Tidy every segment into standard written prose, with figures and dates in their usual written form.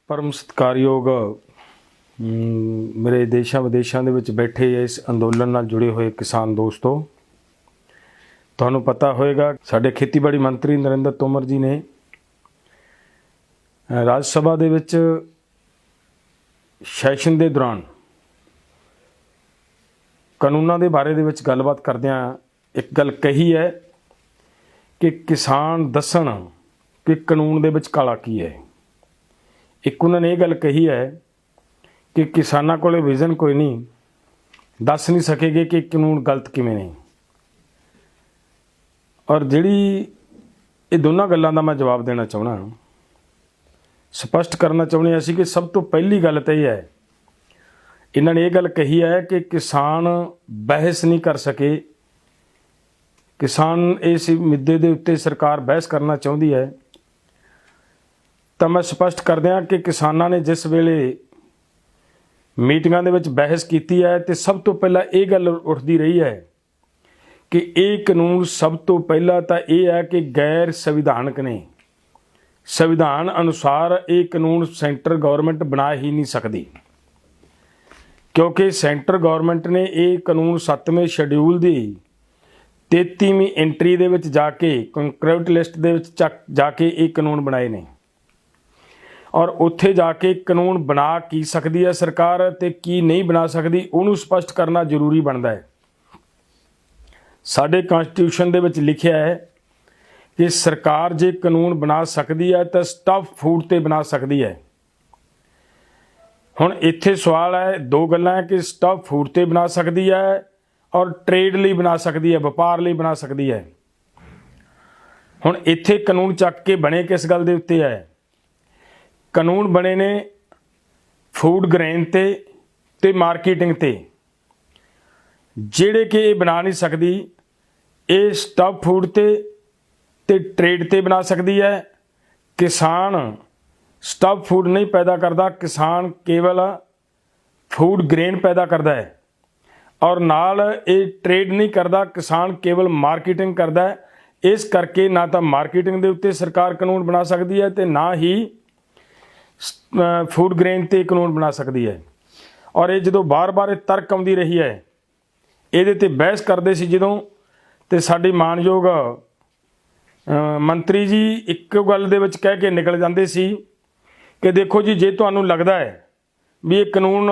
परम सत्कारयोग मेरे देशों विदेशों ਦੇ ਵਿੱਚ बैठे इस अंदोलन ਨਾਲ जुड़े हुए किसान दोस्तों, ਤੁਹਾਨੂੰ पता होएगा ਸਾਡੇ ਖੇਤੀਬਾੜੀ ਮੰਤਰੀ ਨਰਿੰਦਰ ਤੋਮਰ जी ने ਰਾਜ ਸਭਾ ਦੇ ਵਿੱਚ ਸੈਸ਼ਨ ਦੇ ਦੌਰਾਨ ਕਾਨੂੰਨਾਂ ਦੇ ਬਾਰੇ ਦੇ ਵਿੱਚ ਗੱਲਬਾਤ ਕਰਦਿਆਂ ਇੱਕ ਗੱਲ ਕਹੀ ਹੈ ਕਿ ਕਿਸਾਨ ਦੱਸਣ ਕਿ ਕਾਨੂੰਨ ਦੇ ਵਿੱਚ ਕਾਲਾ ਕੀ ਹੈ। एक उन्होंने ये गल कही है कि किसानों को विजन कोई नहीं, दस नहीं सकेगे कि कानून गलत किवें ने। और जिहड़ी ये दोनों गल्लां दा मैं जवाब देना चाहना, स्पष्ट करना चाहुंदे असीं कि सब तो पहली गल तो यह है, इन्होंने ये गल कही है कि किसान बहस नहीं कर सके। किसान इस मुद्दे के उत्ते सरकार बहस करना चाहती है। तो मैं स्पष्ट कर दिया कि किसानों ने जिस वेले मीटिंगां दे विच बहस की है तो सब तो पहला ये गल उठती रही है कि ये कानून सब तो पहला तो यह है कि गैर संविधानक ने। संविधान अनुसार ये कानून सेंटर गवर्नमेंट बना ही नहीं सकती, क्योंकि सेंटर गवर्नमेंट ने ये कानून 7वें शेड्यूल की 33वीं एंट्री दे विच जाके कंकरेंट लिस्ट दे विच जाके ये कानून बनाए ने। और उत्थे जाके कानून बना की सकती है सरकार ते की नहीं बना सकती, उन्होंने स्पष्ट करना जरूरी बनता है। साडे कॉन्स्टिट्यूशन दे विच लिखिया है कि सरकार जे कानून बना सकती है तो स्टफ फूड ते बना सकती है। हुण इत्थे सवाल है, दो गल्लां है कि स्टफ फूड ते बना सकती है और ट्रेड लई बना सकती है, व्यापार लई बना सकती है। हुण इत्थे कानून चक के बने किस गल दे उत्ते है? कानून बने ने फूड ग्रेन ते मार्केटिंग ते, जिहड़े कि ये बना नहीं सकती, ये स्टफ फूड ते ट्रेड ते बना सकती है। किसान स्टफ फूड नहीं पैदा करता, किसान केवल फूड ग्रेन पैदा करता है और नाल ये ट्रेड नहीं करता, किसान केवल मार्केटिंग करता है। इस करके ना तो मार्केटिंग के उत्ते सरकार कानून बना सकती है तो ना ही फूड ग्रेन ते कानून बना सकती है। और ये जो बार बार तर्क आती रही है, ये ते बहस करते सी जदों, ते साडे मानयोग मंत्री जी एक गल दे विच कह के निकल जाते सी कि देखो जी, जे तुहानूं लगदा है भी ये कानून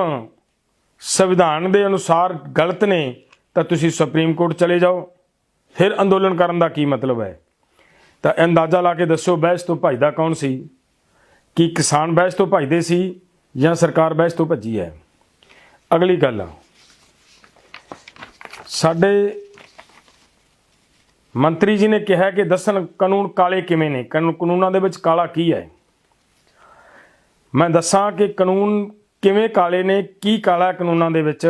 संविधान के अनुसार गलत ने तो तुसीं सुप्रीम कोर्ट चले जाओ, फिर अंदोलन करन दा की मतलब है। तो अंदाज़ा ला के दसो बहस तो भजदा कौन सी, कि किसान बहस तो भजदे सी या सरकार बहस तो भजी है। अगली गल, साडे मंत्री जी ने कहा कि दसन कानून काले किवें ने, कानूनां दे विच काला की है। मैं दसां कि कानून किवें काले ने, की काला कानूनां दे विच।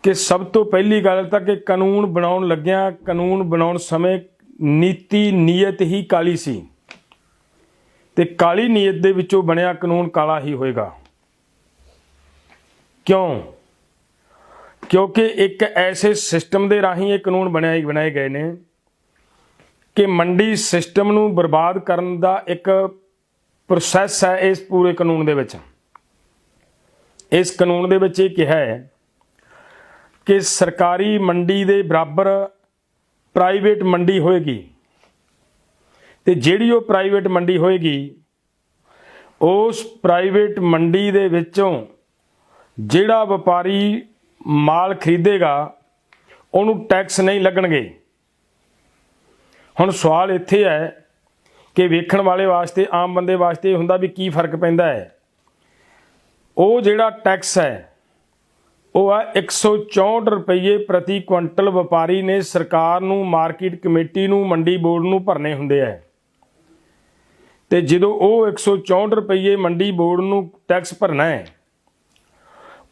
कि सब तो पहली गल तां कि कानून बनाउण लग्गिआं, कानून बनाउण समय नीति नीयत ही काली सी, ते काली नीयत दे विचों बनिया कानून काला ही होएगा। क्यों? क्योंकि एक ऐसे सिस्टम दे राही ये कानून बनाए गए ने कि मंडी सिस्टम नूं बर्बाद करन दा एक प्रोसैस है इस पूरे कानून दे विच। इस कानून दे विच ये कहा है कि सरकारी मंडी दे बराबर प्राइवेट मंडी होएगी, ते जिहड़ी वो प्राइवेट मंडी होएगी, उस प्राइवेट मंडी दे विचों जिहड़ा व्यापारी माल खरीदेगा उहनूं टैक्स नहीं लगणगे। हुण सवाल इत्थे है कि वेखण वाले वास्ते, आम बंदे वास्ते हुंदा भी की फर्क पैंदा है। वो जिहड़ा टैक्स है वो है 164 रुपये प्रति क्विंटल व्यापारी ने सरकार नूं, मार्केट कमेटी नूं, मंडी बोर्ड नूं भरने हुंदे है। तो जो वो 164 रुपये मंडी बोर्ड नूं टैक्स भरना है,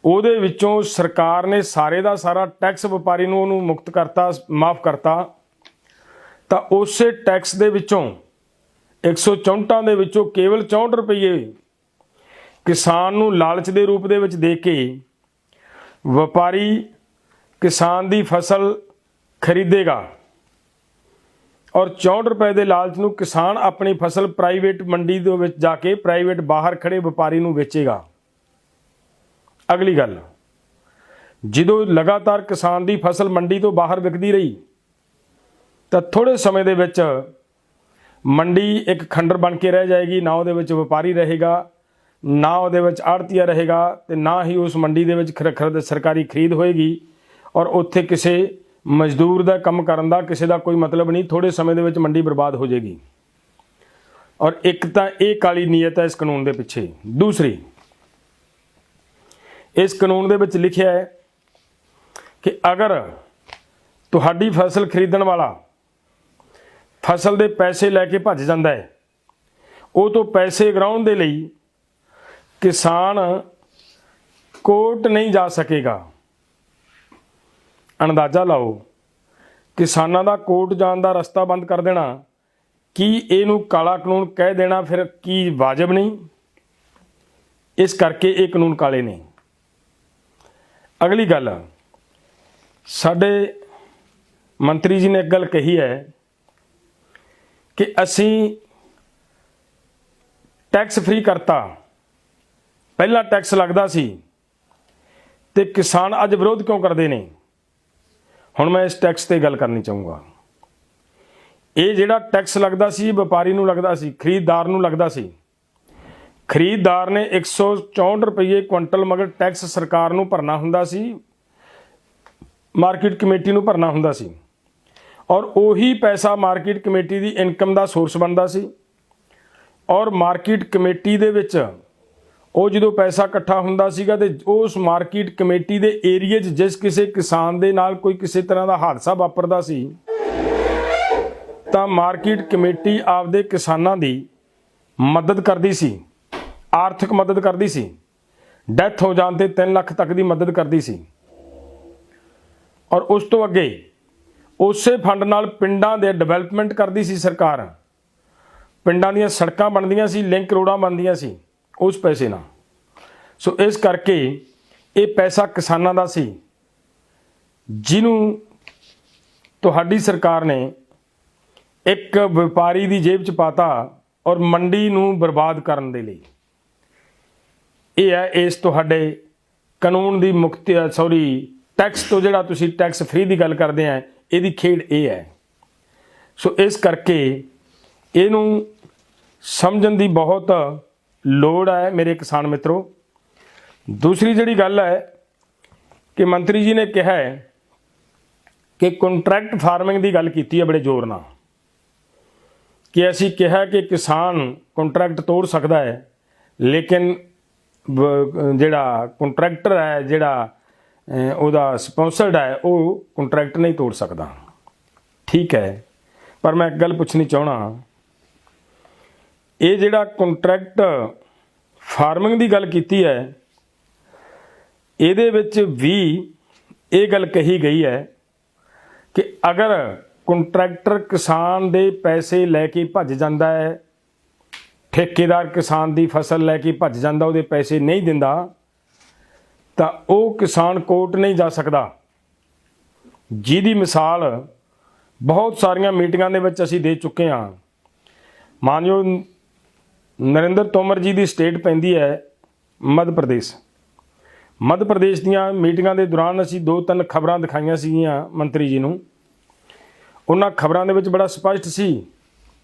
ਉਹਦੇ ਵਿੱਚੋਂ सरकार ने सारे का सारा टैक्स व्यापारी नूं ਉਹਨੂੰ मुक्त करता, माफ़ करता। तो उस टैक्स ਦੇ ਵਿੱਚੋਂ 164 ਦੇ ਵਿੱਚੋਂ केवल 64 रुपये किसान नूं लालच के रूप ਦੇ ਵਿੱਚ ਦੇ ਕੇ व्यापारी किसान की फसल खरीदेगा ਔਰ 64 ਰੁਪਏ ਦੇ ਲਾਲਚ ਨੂੰ ਕਿਸਾਨ ਆਪਣੀ ਫਸਲ ਪ੍ਰਾਈਵੇਟ ਮੰਡੀ ਦੇ ਵਿੱਚ ਜਾ ਕੇ ਪ੍ਰਾਈਵੇਟ ਬਾਹਰ ਖੜੇ ਵਪਾਰੀ ਨੂੰ ਵੇਚੇਗਾ। ਅਗਲੀ ਗੱਲ, ਜਦੋਂ ਲਗਾਤਾਰ ਕਿਸਾਨ ਦੀ ਫਸਲ ਮੰਡੀ ਤੋਂ ਬਾਹਰ ਵਿਕਦੀ ਰਹੀ ਤਾਂ ਥੋੜ੍ਹੇ ਸਮੇਂ ਦੇ ਵਿੱਚ ਮੰਡੀ ਇੱਕ ਖੰਡਰ ਬਣ ਕੇ ਰਹਿ ਜਾਏਗੀ। ਨਾ ਉਹਦੇ ਵਿੱਚ ਵਪਾਰੀ ਰਹੇਗਾ, ਨਾ ਉਹਦੇ ਵਿੱਚ ਆੜ੍ਹਤੀਆ ਰਹੇਗਾ, ਤੇ ਨਾ ਹੀ ਉਸ ਮੰਡੀ ਦੇ ਵਿੱਚ ਸਰਕਾਰੀ ਖਰੀਦ ਹੋਏਗੀ। ਔਰ ਉੱਥੇ ਕਿਸੇ ਮਜ਼ਦੂਰ ਦਾ ਕੰਮ ਕਰਨ ਦਾ ਕਿਸੇ ਦਾ ਕੋਈ ਮਤਲਬ ਨਹੀਂ। ਥੋੜ੍ਹੇ ਸਮੇਂ ਦੇ ਵਿੱਚ ਮੰਡੀ ਬਰਬਾਦ ਹੋ ਜਾਏਗੀ। ਔਰ ਇੱਕ ਤਾਂ ਇਹ ਕਾਲੀ ਨੀਅਤ ਹੈ ਇਸ ਕਾਨੂੰਨ ਦੇ ਪਿੱਛੇ। ਦੂਸਰੀ, ਇਸ ਕਾਨੂੰਨ ਦੇ ਵਿੱਚ ਲਿਖਿਆ ਹੈ ਕਿ ਅਗਰ ਤੁਹਾਡੀ ਫਸਲ ਖਰੀਦਣ ਵਾਲਾ ਫਸਲ ਦੇ ਪੈਸੇ ਲੈ ਕੇ ਭੱਜ ਜਾਂਦਾ ਹੈ, ਉਹ ਤੋਂ ਪੈਸੇ ਗਰਾਉਣ ਦੇ ਲਈ ਕਿਸਾਨ ਕੋਰਟ ਨਹੀਂ ਜਾ ਸਕੇਗਾ। ਅੰਦਾਜ਼ਾ ਲਾਓ, ਕਿਸਾਨਾਂ ਦਾ ਕੋਰਟ ਜਾਣ ਦਾ ਰਸਤਾ ਬੰਦ ਕਰ ਦੇਣਾ, ਕੀ ਇਹਨੂੰ ਕਾਲਾ ਕਾਨੂੰਨ ਕਹਿ ਦੇਣਾ ਫਿਰ ਕੀ ਵਾਜਬ ਨਹੀਂ? ਇਸ ਕਰਕੇ ਇਹ ਕਾਨੂੰਨ ਕਾਲੇ ਨੇ। ਅਗਲੀ ਗੱਲ, ਸਾਡੇ ਮੰਤਰੀ ਜੀ ਨੇ ਇੱਕ ਗੱਲ ਕਹੀ ਹੈ ਕਿ ਅਸੀਂ ਟੈਕਸ ਫ੍ਰੀ ਕਰਤਾ। ਪਹਿਲਾਂ ਟੈਕਸ ਲੱਗਦਾ ਸੀ ਤੇ ਕਿਸਾਨ ਅੱਜ ਵਿਰੋਧ ਕਿਉਂ ਕਰਦੇ ਨੇ? ਹੁਣ ਮੈਂ ਇਸ ਟੈਕਸ ਤੇ ਗੱਲ ਕਰਨੀ ਚਾਹੂੰਗਾ। ਇਹ ਜਿਹੜਾ ਟੈਕਸ ਲੱਗਦਾ ਸੀ ਵਪਾਰੀ ਨੂੰ ਲੱਗਦਾ ਸੀ, ਖਰੀਦਦਾਰ ਨੂੰ ਲੱਗਦਾ ਸੀ। ਖਰੀਦਦਾਰ ਨੇ 164 ਰੁਪਏ ਕੁਇੰਟਲ ਮਗਰ ਟੈਕਸ ਸਰਕਾਰ ਨੂੰ ਭਰਨਾ ਹੁੰਦਾ ਸੀ, ਮਾਰਕੀਟ ਕਮੇਟੀ ਨੂੰ ਭਰਨਾ ਹੁੰਦਾ ਸੀ। ਔਰ ਉਹੀ ਪੈਸਾ ਮਾਰਕੀਟ ਕਮੇਟੀ ਦੀ ਇਨਕਮ ਦਾ ਸੋਰਸ ਬਣਦਾ ਸੀ। ਔਰ ਮਾਰਕੀਟ ਕਮੇਟੀ ਦੇ ਵਿੱਚ ਉਹ ਜਦੋਂ ਪੈਸਾ ਇਕੱਠਾ ਹੁੰਦਾ ਸੀਗਾ ਤੇ ਉਸ ਮਾਰਕੀਟ ਕਮੇਟੀ ਦੇ ਏਰੀਏ 'ਚ ਜਿਸ ਕਿਸੇ ਕਿਸਾਨ ਦੇ ਨਾਲ ਕੋਈ ਕਿਸੇ ਤਰ੍ਹਾਂ ਦਾ ਹਾਦਸਾ ਵਾਪਰਦਾ ਸੀ ਤਾਂ ਮਾਰਕੀਟ ਕਮੇਟੀ ਆਪਦੇ ਕਿਸਾਨਾਂ ਦੀ ਮਦਦ ਕਰਦੀ ਸੀ, ਆਰਥਿਕ ਮਦਦ ਕਰਦੀ ਸੀ। ਡੈਥ ਹੋ ਜਾਣ ਤੇ 3 ਲੱਖ ਤੱਕ ਦੀ ਮਦਦ ਕਰਦੀ ਸੀ। ਔਰ ਉਸ ਤੋਂ ਅੱਗੇ ਉਸੇ ਫੰਡ ਨਾਲ ਪਿੰਡਾਂ ਦੇ ਡਿਵੈਲਪਮੈਂਟ ਕਰਦੀ ਸੀ ਸਰਕਾਰ। ਪਿੰਡਾਂ ਦੀਆਂ ਸੜਕਾਂ ਬਣਦੀਆਂ ਸੀ, ਲਿੰਕ ਰੋਡਾਂ ਬਣਦੀਆਂ ਸੀ ਉਸ ਪੈਸੇ ਨਾਲ। ਸੋ ਇਸ ਕਰਕੇ ਇਹ ਪੈਸਾ ਕਿਸਾਨਾਂ ਦਾ ਸੀ, ਜਿਹਨੂੰ ਤੁਹਾਡੀ ਸਰਕਾਰ ਨੇ ਇੱਕ ਵਪਾਰੀ ਦੀ ਜੇਬ 'ਚ ਪਾਤਾ ਔਰ ਮੰਡੀ ਨੂੰ ਬਰਬਾਦ ਕਰਨ ਦੇ ਲਈ। ਇਹ ਹੈ ਇਸ ਤੁਹਾਡੇ ਕਾਨੂੰਨ ਦੀ ਟੈਕਸ ਤੋਂ ਜਿਹੜਾ ਤੁਸੀਂ ਟੈਕਸ ਫ੍ਰੀ ਦੀ ਗੱਲ ਕਰਦੇ ਆ, ਇਹਦੀ ਖੇਡ ਇਹ ਹੈ। ਸੋ ਇਸ ਕਰਕੇ ਇਹਨੂੰ ਸਮਝਣ ਦੀ ਬਹੁਤ ਲੋੜ ਹੈ ਮੇਰੇ ਕਿਸਾਨ ਮਿੱਤਰੋ। ਦੂਸਰੀ ਜਿਹੜੀ ਗੱਲ ਹੈ ਕਿ ਮੰਤਰੀ ਜੀ ਨੇ ਕਿਹਾ ਹੈ ਕਿ ਕੰਟਰੈਕਟ ਫਾਰਮਿੰਗ ਦੀ ਗੱਲ ਕੀਤੀ ਹੈ ਬੜੇ ਜ਼ੋਰ ਨਾਲ, ਕਿ ਅਸੀਂ ਕਿਹਾ ਕਿ ਕਿਸਾਨ ਕੰਟਰੈਕਟ ਤੋੜ ਸਕਦਾ ਹੈ, ਲੇਕਿਨ ਜਿਹੜਾ ਕੰਟਰੈਕਟਰ ਹੈ, ਜਿਹੜਾ ਉਹਦਾ ਸਪਾਂਸਰਡ ਹੈ, ਉਹ ਕੰਟਰੈਕਟ ਨਹੀਂ ਤੋੜ ਸਕਦਾ। ਠੀਕ ਹੈ, ਪਰ ਮੈਂ ਇੱਕ ਗੱਲ ਪੁੱਛਣੀ ਚਾਹਣਾ, ਇਹ ਜਿਹੜਾ ਕੰਟਰੈਕਟ ਫਾਰਮਿੰਗ ਦੀ ਗੱਲ ਕੀਤੀ ਹੈ, ਇਹਦੇ ਵਿੱਚ ਵੀ ਇਹ ਗੱਲ ਕਹੀ ਗਈ ਹੈ ਕਿ ਅਗਰ ਕੰਟਰੈਕਟਰ ਕਿਸਾਨ ਦੇ ਪੈਸੇ ਲੈ ਕੇ ਭੱਜ ਜਾਂਦਾ ਹੈ, ਠੇਕੇਦਾਰ ਕਿਸਾਨ ਦੀ ਫਸਲ ਲੈ ਕੇ ਭੱਜ ਜਾਂਦਾ, ਉਹਦੇ ਪੈਸੇ ਨਹੀਂ ਦਿੰਦਾ, ਤਾਂ ਉਹ ਕਿਸਾਨ ਕੋਰਟ ਨਹੀਂ ਜਾ ਸਕਦਾ। ਜਿਹਦੀ ਮਿਸਾਲ ਬਹੁਤ ਸਾਰੀਆਂ ਮੀਟਿੰਗਾਂ ਦੇ ਵਿੱਚ ਅਸੀਂ ਦੇ ਚੁੱਕੇ ਹਾਂ। ਮਾਨਯੋਗ ਨਰਿੰਦਰ ਤੋਮਰ ਜੀ ਦੀ ਸਟੇਟ ਪੈਂਦੀ ਹੈ ਮੱਧ ਪ੍ਰਦੇਸ਼। ਮੱਧ ਪ੍ਰਦੇਸ਼ ਦੀਆਂ ਮੀਟਿੰਗਾਂ ਦੇ ਦੌਰਾਨ ਅਸੀਂ 2-3 ਖਬਰਾਂ ਦਿਖਾਈਆਂ ਸੀਗੀਆਂ ਮੰਤਰੀ ਜੀ ਨੂੰ। ਉਹਨਾਂ ਖਬਰਾਂ ਦੇ ਵਿੱਚ ਬੜਾ ਸਪਸ਼ਟ ਸੀ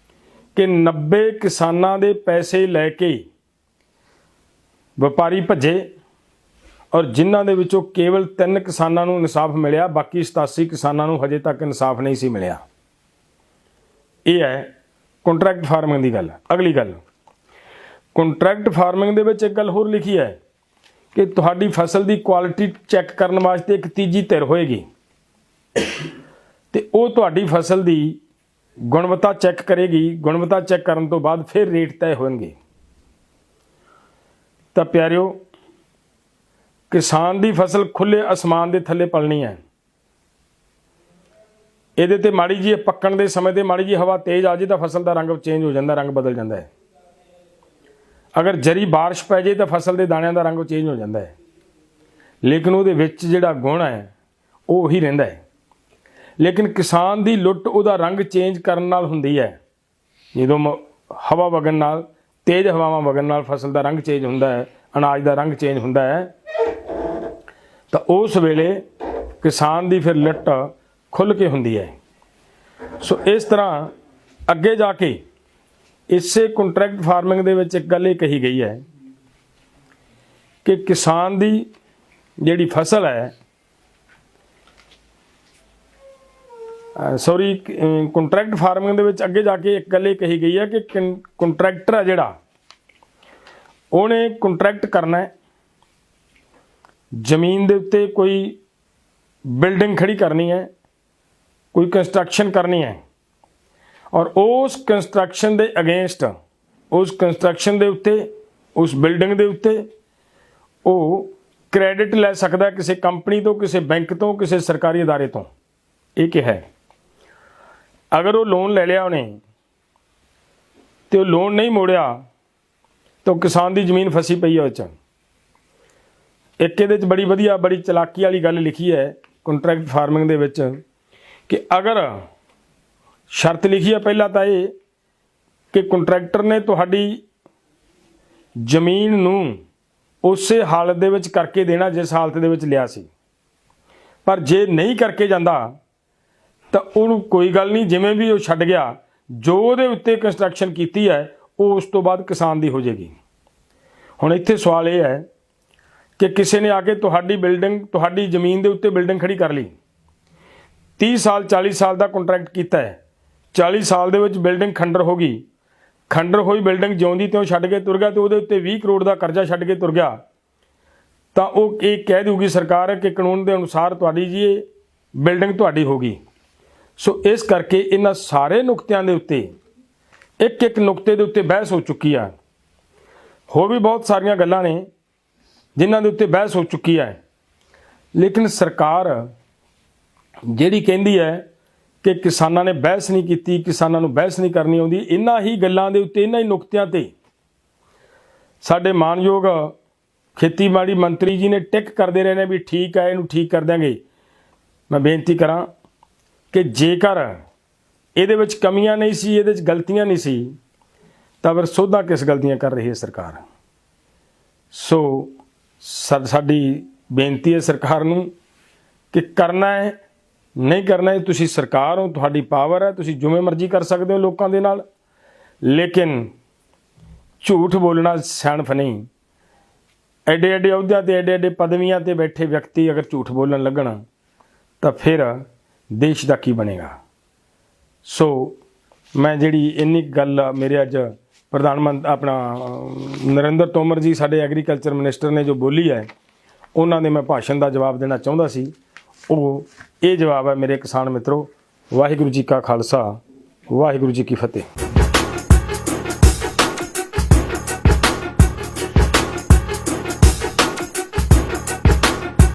ਕਿ 90 ਕਿਸਾਨਾਂ ਦੇ ਪੈਸੇ ਲੈ ਕੇ ਵਪਾਰੀ ਭੱਜੇ ਔਰ ਜਿਨ੍ਹਾਂ ਦੇ ਵਿੱਚੋਂ ਕੇਵਲ 3 ਕਿਸਾਨਾਂ ਨੂੰ ਇਨਸਾਫ ਮਿਲਿਆ, ਬਾਕੀ 87 ਕਿਸਾਨਾਂ ਨੂੰ ਹਜੇ ਤੱਕ ਇਨਸਾਫ ਨਹੀਂ ਸੀ ਮਿਲਿਆ। ਇਹ ਹੈ ਕੰਟਰੈਕਟ ਫਾਰਮਿੰਗ ਦੀ ਗੱਲ। ਅਗਲੀ ਗੱਲ, ਕੰਟਰੈਕਟ ਫਾਰਮਿੰਗ ਦੇ ਵਿੱਚ ਇੱਕ ਗੱਲ ਹੋਰ ਲਿਖੀ ਹੈ ਕਿ ਤੁਹਾਡੀ ਫਸਲ ਦੀ ਕੁਆਲਿਟੀ ਚੈੱਕ ਕਰਨ ਵਾਸਤੇ ਇੱਕ ਤੀਜੀ ਧਿਰ ਹੋਏਗੀ ਤੇ ਉਹ ਤੁਹਾਡੀ ਫਸਲ ਦੀ ਗੁਣਵੱਤਾ ਚੈੱਕ ਕਰੇਗੀ। ਗੁਣਵੱਤਾ ਚੈੱਕ ਕਰਨ ਤੋਂ ਬਾਅਦ ਫਿਰ ਰੇਟ ਤੈਅ ਹੋਣਗੇ। ਤਾਂ ਪਿਆਰਿਓ, ਕਿਸਾਨ ਦੀ ਫਸਲ ਖੁੱਲ੍ਹੇ ਅਸਮਾਨ ਦੇ ਥੱਲੇ ਪਲਣੀ ਹੈ। ਇਹਦੇ ਤੇ ਮਾੜੀ ਜਿਹੀ ਪੱਕਣ ਦੇ ਸਮੇਂ ਤੇ ਮਾੜੀ ਜਿਹੀ ਹਵਾ ਤੇਜ਼ ਆ ਜੇ ਤਾਂ ਫਸਲ ਦਾ ਰੰਗ ਚੇਂਜ ਹੋ ਜਾਂਦਾ, ਰੰਗ ਬਦਲ ਜਾਂਦਾ ਹੈ। ਅਗਰ ਜਰੀ ਬਾਰਿਸ਼ ਪੈ ਜੇ ਤਾਂ ਫਸਲ ਦੇ ਦਾਣਿਆਂ ਦਾ ਰੰਗ ਚੇਂਜ ਹੋ ਜਾਂਦਾ ਹੈ, ਲੇਕਿਨ ਉਹਦੇ ਵਿੱਚ ਜਿਹੜਾ ਗੁਣ ਹੈ ਉਹ ਉਹੀ ਰਹਿੰਦਾ ਹੈ। ਲੇਕਿਨ ਕਿਸਾਨ ਦੀ ਲੁੱਟ ਉਹਦਾ ਰੰਗ ਚੇਂਜ ਕਰਨ ਨਾਲ ਹੁੰਦੀ ਹੈ। ਜਦੋਂ ਹਵਾ ਵਗਣ ਨਾਲ, ਤੇਜ਼ ਹਵਾਵਾਂ ਵਗਣ ਨਾਲ ਫਸਲ ਦਾ ਰੰਗ ਚੇਂਜ ਹੁੰਦਾ ਹੈ, ਅਨਾਜ ਦਾ ਰੰਗ ਚੇਂਜ ਹੁੰਦਾ ਹੈ, ਤਾਂ ਉਸ ਵੇਲੇ ਕਿਸਾਨ ਦੀ ਫਿਰ ਲੁੱਟ ਖੁੱਲ੍ਹ ਕੇ ਹੁੰਦੀ ਹੈ। ਸੋ ਇਸ ਤਰ੍ਹਾਂ ਅੱਗੇ ਜਾ ਕੇ ਇਸੇ ਕੰਟਰੈਕਟ ਫਾਰਮਿੰਗ ਦੇ ਵਿੱਚ ਇੱਕ ਗੱਲ ਇਹ ਕਹੀ ਗਈ ਹੈ ਕਿ ਕਿਸਾਨ ਦੀ ਜਿਹੜੀ ਫਸਲ ਹੈ, ਕੰਟਰੈਕਟ ਫਾਰਮਿੰਗ ਦੇ ਵਿੱਚ ਅੱਗੇ ਜਾ ਕੇ ਇੱਕ ਗੱਲ ਇਹ ਕਹੀ ਗਈ ਹੈ ਕਿ ਕੰਟਰੈਕਟਰ ਹੈ ਜਿਹੜਾ, ਉਹਨੇ ਕੰਟਰੈਕਟ ਕਰਨਾ ਹੈ, ਜ਼ਮੀਨ ਦੇ ਉੱਤੇ ਕੋਈ ਬਿਲਡਿੰਗ ਖੜੀ ਕਰਨੀ ਹੈ, ਕੋਈ ਕੰਸਟਰਕਸ਼ਨ ਕਰਨੀ ਹੈ, ਔਰ ਉਸ ਕੰਸਟਰਕਸ਼ਨ ਦੇ ਅਗੇਂਸਟ, ਉਸ ਕੰਸਟਰਕਸ਼ਨ ਦੇ ਉੱਤੇ, ਉਸ ਬਿਲਡਿੰਗ ਦੇ ਉੱਤੇ ਉਹ ਕ੍ਰੈਡਿਟ ਲੈ ਸਕਦਾ ਕਿਸੇ ਕੰਪਨੀ ਤੋਂ, ਕਿਸੇ ਬੈਂਕ ਤੋਂ, ਕਿਸੇ ਸਰਕਾਰੀ ਅਦਾਰੇ ਤੋਂ। ਇਹ ਕਿਹਾ ਹੈ। ਅਗਰ ਉਹ ਲੋਨ ਲੈ ਲਿਆ ਉਹਨੇ ਤੇ ਉਹ ਲੋਨ ਨਹੀਂ ਮੋੜਿਆ ਤਾਂ ਕਿਸਾਨ ਦੀ ਜ਼ਮੀਨ ਫਸੀ ਪਈ ਹੈ ਉਹ 'ਚ। ਇੱਕ ਇਹਦੇ 'ਚ ਬੜੀ ਵਧੀਆ, ਬੜੀ ਚਲਾਕੀ ਵਾਲੀ ਗੱਲ ਲਿਖੀ ਹੈ ਕੰਟਰੈਕਟ ਫਾਰਮਿੰਗ ਦੇ ਵਿੱਚ ਕਿ ਅਗਰ ਸ਼ਰਤ ਲਿਖੀ ਹੈ ਪਹਿਲਾਂ ਤਾਂ ਇਹ ਕਿ ਕੰਟਰੈਕਟਰ ਨੇ ਤੁਹਾਡੀ ਜ਼ਮੀਨ ਨੂੰ ਉਸੇ ਹਾਲਤ ਦੇ ਵਿੱਚ ਕਰਕੇ ਦੇਣਾ ਜਿਸ ਹਾਲਤ ਦੇ ਵਿੱਚ ਲਿਆ ਸੀ, ਪਰ ਜੇ ਨਹੀਂ ਕਰਕੇ ਜਾਂਦਾ ਤਾਂ ਉਹਨੂੰ ਕੋਈ ਗੱਲ ਨਹੀਂ, ਜਿਵੇਂ ਵੀ ਉਹ ਛੱਡ ਗਿਆ, ਜੋ ਉਹਦੇ ਉੱਤੇ ਕੰਸਟਰਕਸ਼ਨ ਕੀਤੀ ਹੈ ਉਹ ਉਸ ਤੋਂ ਬਾਅਦ ਕਿਸਾਨ ਦੀ ਹੋ ਜਾਏਗੀ। ਹੁਣ ਇੱਥੇ ਸਵਾਲ ਇਹ ਹੈ ਕਿ ਕਿਸੇ ਨੇ ਆ ਕੇ ਤੁਹਾਡੀ ਬਿਲਡਿੰਗ, ਤੁਹਾਡੀ ਜ਼ਮੀਨ ਦੇ ਉੱਤੇ ਬਿਲਡਿੰਗ ਖੜੀ ਕਰ ਲਈ, 30 ਸਾਲ 40 ਸਾਲ ਦਾ ਕੰਟਰੈਕਟ ਕੀਤਾ ਹੈ, 40 ਸਾਲ ਦੇ ਵਿੱਚ ਬਿਲਡਿੰਗ ਖੰਡਰ ਹੋ ਗਈ, ਖੰਡਰ ਹੋਈ ਬਿਲਡਿੰਗ ਜਿਉਂਦੀ ਤਿਉਂ ਛੱਡ ਕੇ ਤੁਰ ਗਿਆ ਤੇ ਉਹਦੇ ਉੱਤੇ 20 ਕਰੋੜ ਦਾ ਕਰਜ਼ਾ ਛੱਡ ਕੇ ਤੁਰ ਗਿਆ, ਤਾਂ ਉਹ ਇਹ ਕਹਿ ਦਊਗੀ ਸਰਕਾਰ ਕਿ ਕਾਨੂੰਨ ਦੇ ਅਨੁਸਾਰ ਤੁਹਾਡੀ ਜੀ ਇਹ ਬਿਲਡਿੰਗ ਤੁਹਾਡੀ ਹੋ ਗਈ। ਸੋ ਇਸ ਕਰਕੇ ਇਹਨਾਂ ਸਾਰੇ ਨੁਕਤਿਆਂ ਦੇ ਉੱਤੇ, ਇੱਕ ਇੱਕ ਨੁਕਤੇ ਦੇ ਉੱਤੇ ਬਹਿਸ ਹੋ ਚੁੱਕੀ ਆ। ਹੋਰ ਵੀ ਬਹੁਤ ਸਾਰੀਆਂ ਗੱਲਾਂ ਨੇ ਜਿਨ੍ਹਾਂ ਦੇ ਉੱਤੇ ਬਹਿਸ ਹੋ ਚੁੱਕੀ ਹੈ, ਲੇਕਿਨ ਸਰਕਾਰ ਜਿਹੜੀ ਕਹਿੰਦੀ ਹੈ ਕਿ ਕਿਸਾਨਾਂ ਨੇ ਬਹਿਸ ਨਹੀਂ ਕੀਤੀ, ਕਿਸਾਨਾਂ ਨੂੰ ਬਹਿਸ ਨਹੀਂ ਕਰਨੀ ਆਉਂਦੀ, ਇਹਨਾਂ ਹੀ ਗੱਲਾਂ ਦੇ ਉੱਤੇ, ਇਹਨਾਂ ਹੀ ਨੁਕਤਿਆਂ ਤੇ ਸਾਡੇ ਮਾਨਯੋਗ ਖੇਤੀਬਾੜੀ ਮੰਤਰੀ ਜੀ ਨੇ ਟਿਕ ਕਰਦੇ ਰਹੇ ਨੇ ਵੀ ਠੀਕ ਹੈ, ਇਹਨੂੰ ਠੀਕ ਕਰ ਦਿਆਂਗੇ। ਮੈਂ ਬੇਨਤੀ ਕਰਾਂ ਕਿ ਜੇਕਰ ਇਹਦੇ ਵਿੱਚ ਕਮੀਆਂ ਨਹੀਂ ਸੀ, ਇਹਦੇ 'ਚ ਗਲਤੀਆਂ ਨਹੀਂ ਸੀ, ਤਾਂ ਫਿਰ ਸੋਧਾਂ ਕਿਸ ਗਲਤੀਆਂ ਕਰ ਰਹੀ ਹੈ ਸਰਕਾਰ। ਸੋ ਸਾਡੀ ਬੇਨਤੀ ਹੈ ਸਰਕਾਰ ਨੂੰ ਕਿ ਕਰਨਾ ਹੈ, ਨਹੀਂ ਕਰਨਾ ਹੈ, ਤੁਸੀਂ ਸਰਕਾਰ ਹੋ, ਤੁਹਾਡੀ ਪਾਵਰ ਹੈ, ਤੁਸੀਂ ਜਿਵੇਂ ਮਰਜ਼ੀ ਕਰ ਸਕਦੇ ਹੋ ਲੋਕਾਂ ਦੇ ਨਾਲ, ਲੇਕਿਨ ਝੂਠ ਬੋਲਣਾ ਸਿਆਣਪ ਨਹੀਂ। ਐਡੇ ਐਡੇ ਅਹੁਦਿਆਂ 'ਤੇ, ਐਡੇ ਐਡੇ ਪਦਵੀਆਂ 'ਤੇ ਬੈਠੇ ਵਿਅਕਤੀ ਅਗਰ ਝੂਠ ਬੋਲਣ ਲੱਗਣ ਤਾਂ ਫਿਰ ਦੇਸ਼ ਦਾ ਕੀ ਬਣੇਗਾ। ਸੋ ਮੈਂ ਜਿਹੜੀ ਇੰਨੀ ਗੱਲ ਮੇਰੇ ਅੱਜ ਪ੍ਰਧਾਨ ਮੰਤਰੀ ਆਪਣਾ ਨਰਿੰਦਰ ਤੋਮਰ ਜੀ ਸਾਡੇ ਐਗਰੀਕਲਚਰ ਮਿਨਿਸਟਰ ਨੇ ਜੋ ਬੋਲੀ ਹੈ, ਉਹਨਾਂ ਦੇ ਮੈਂ ਭਾਸ਼ਣ ਦਾ ਜਵਾਬ ਦੇਣਾ ਚਾਹੁੰਦਾ ਸੀ। ਉਹ ਇਹ ਜਵਾਬ ਹੈ ਮੇਰੇ ਕਿਸਾਨ ਮਿੱਤਰੋ। ਵਾਹਿਗੁਰੂ ਜੀ ਕਾ ਖਾਲਸਾ, ਵਾਹਿਗੁਰੂ ਜੀ ਕੀ ਫਤਿਹ।